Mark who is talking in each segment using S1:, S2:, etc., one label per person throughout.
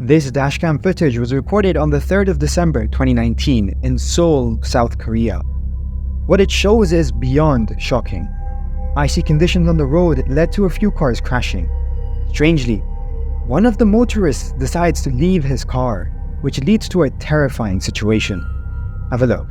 S1: This dashcam footage was recorded on the 3rd of December 2019 in Seoul, South Korea. What it shows is beyond shocking. Icy conditions on the road led to a few cars crashing. Strangely, one of the motorists decides to leave his car, which leads to a terrifying situation. Have a look.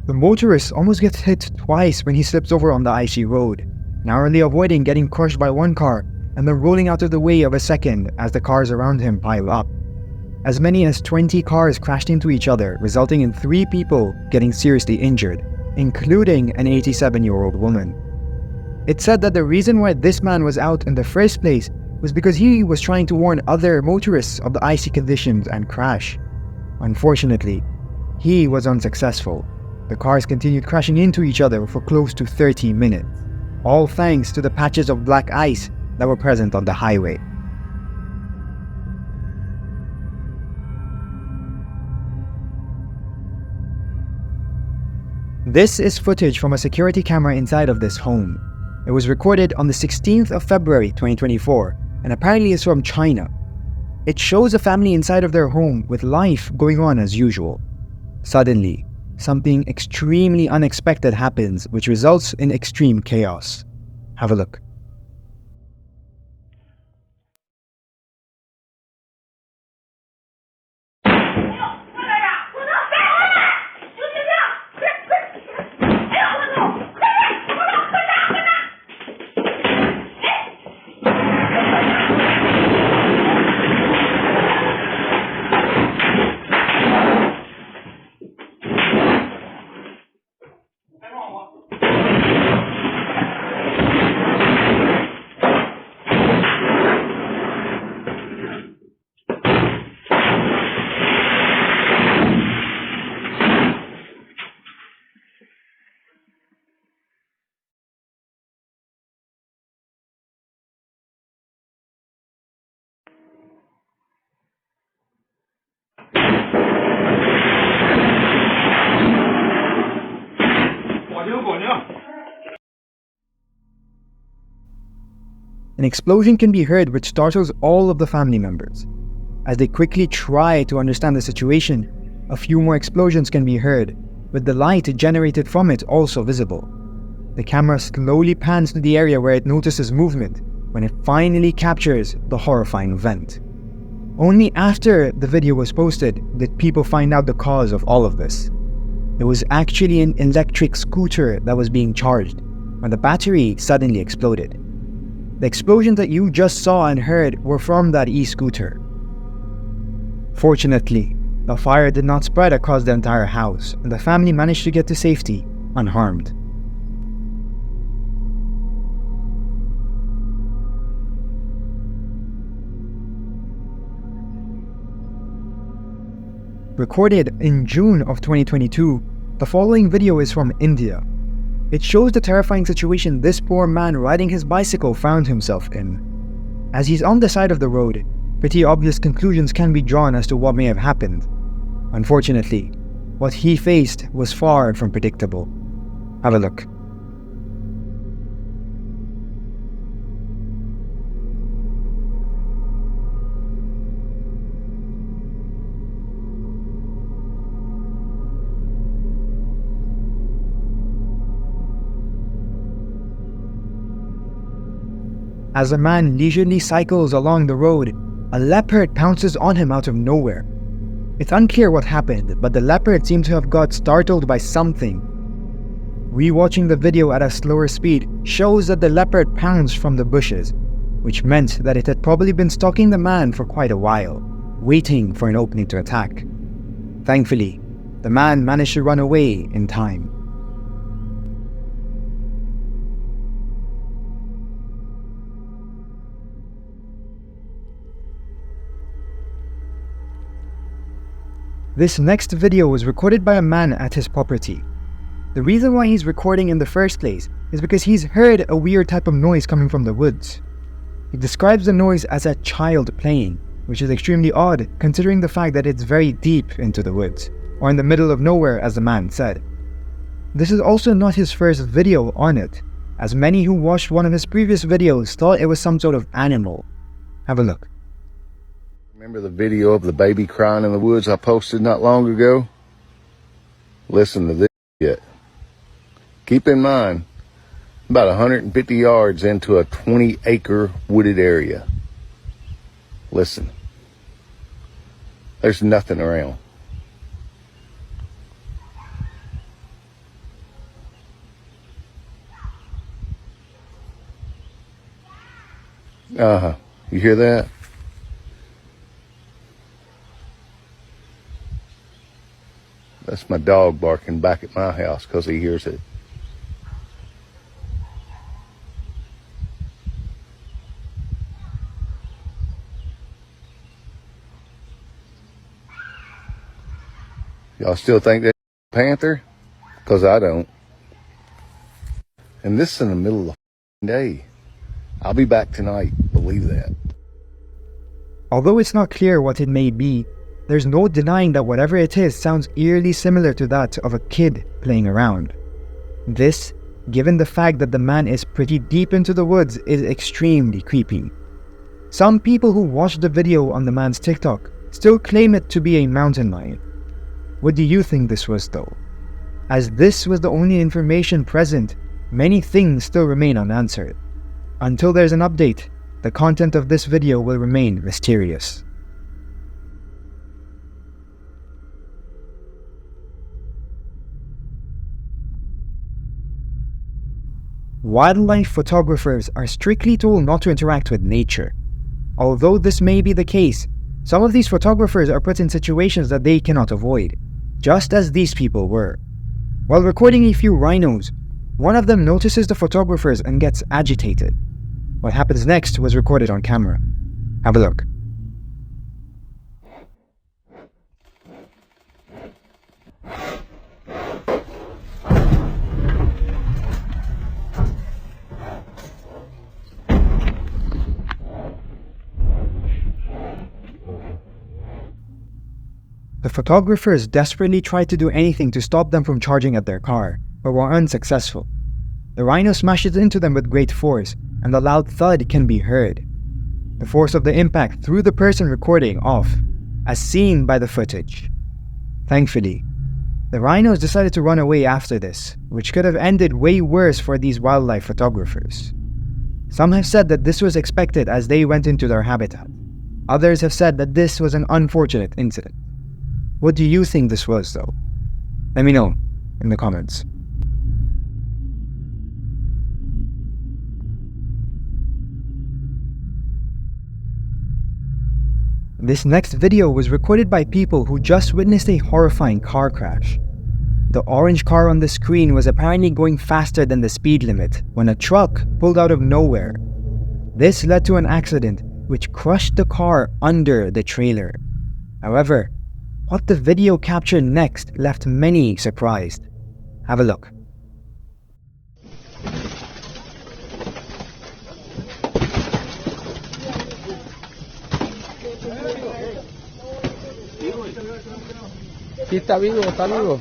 S1: The motorist almost gets hit twice when he slips over on the icy road, narrowly avoiding getting crushed by one car and then rolling out of the way of a second as the cars around him pile up. As many as 20 cars crashed into each other, resulting in 3 people getting seriously injured, including an 87-year-old woman. It's said that the reason why this man was out in the first place was because he was trying to warn other motorists of the icy conditions and crash. Unfortunately, he was unsuccessful. The cars continued crashing into each other for close to 30 minutes, all thanks to the patches of black ice that were present on the highway. This is footage from a security camera inside of this home. It was recorded on the 16th of February 2024 and apparently is from China. It shows a family inside of their home with life going on as usual. Suddenly, something extremely unexpected happens, which results in extreme chaos. Have a look. An explosion can be heard which startles all of the family members. As they quickly try to understand the situation, a few more explosions can be heard, with the light generated from it also visible. The camera slowly pans to the area where it notices movement when it finally captures the horrifying event. Only after the video was posted did people find out the cause of all of this. It was actually an electric scooter that was being charged when the battery suddenly exploded. The explosions that you just saw and heard were from that e-scooter. Fortunately, the fire did not spread across the entire house, and the family managed to get to safety unharmed. Recorded in June of 2022, the following video is from India. It shows the terrifying situation this poor man riding his bicycle found himself in. As he's on the side of the road, pretty obvious conclusions can be drawn as to what may have happened. Unfortunately, what he faced was far from predictable. Have a look. As the man leisurely cycles along the road, a leopard pounces on him out of nowhere. It's unclear what happened, but the leopard seemed to have got startled by something. Rewatching the video at a slower speed shows that the leopard pounds from the bushes. which meant that it had probably been stalking the man for quite a while, waiting for an opening to attack. Thankfully, the man managed to run away in time. This next video was recorded by a man at his property. The reason why he's recording in the first place is because he's heard a weird type of noise coming from the woods. He describes the noise as a child playing, which is extremely odd considering the fact that it's very deep into the woods, or in the middle of nowhere as the man said. This is also not his first video on it, as many who watched one of his previous videos thought it was some sort of animal. Have a look.
S2: Remember the video of the baby crying in the woods I posted not long ago? Listen to this shit. Keep in mind, about 150 yards into a 20-acre wooded area. Listen. There's nothing around. You hear that? That's my dog barking back at my house because he hears it. Y'all still think that's a panther? Because I don't. And this is in the middle of the day. I'll be back tonight, believe that.
S1: Although it's not clear what it may be, there's no denying that whatever it is sounds eerily similar to that of a kid playing around. This, given the fact that the man is pretty deep into the woods, is extremely creepy. Some people who watched the video on the man's TikTok still claim it to be a mountain lion. What do you think this was though? As this was the only information present, many things still remain unanswered. Until there's an update, the content of this video will remain mysterious. Wildlife photographers are strictly told not to interact with nature. Although this may be the case, some of these photographers are put in situations that they cannot avoid, just as these people were. While recording a few rhinos, one of them notices the photographers and gets agitated. What happens next was recorded on camera. Have a look. The photographers desperately tried to do anything to stop them from charging at their car, but were unsuccessful. The rhino smashes into them with great force, and the loud thud can be heard. The force of the impact threw the person recording off, as seen by the footage. Thankfully, the rhinos decided to run away after this, which could have ended way worse for these wildlife photographers. Some have said that this was expected as they went into their habitat. Others have said that this was an unfortunate incident. What do you think this was though? Let me know in the comments. This next video was recorded by people who just witnessed a horrifying car crash. The orange car on the screen was apparently going faster than the speed limit when a truck pulled out of nowhere. This led to an accident which crushed the car under the trailer. However, what the video captured next left many surprised. Have a look.
S3: Sí, está vivo, está vivo.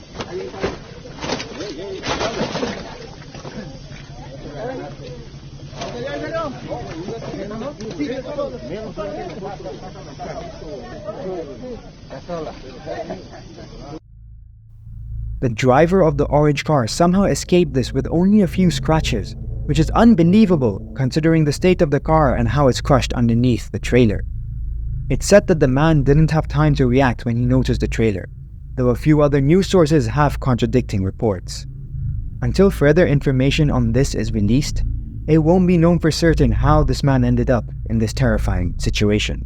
S1: The driver of the orange car somehow escaped this with only a few scratches, which is unbelievable considering the state of the car and how it's crushed underneath the trailer. It's said that the man didn't have time to react when he noticed the trailer, though a few other news sources have contradicting reports. Until further information on this is released, It won't be known for certain how this man ended up in this terrifying situation.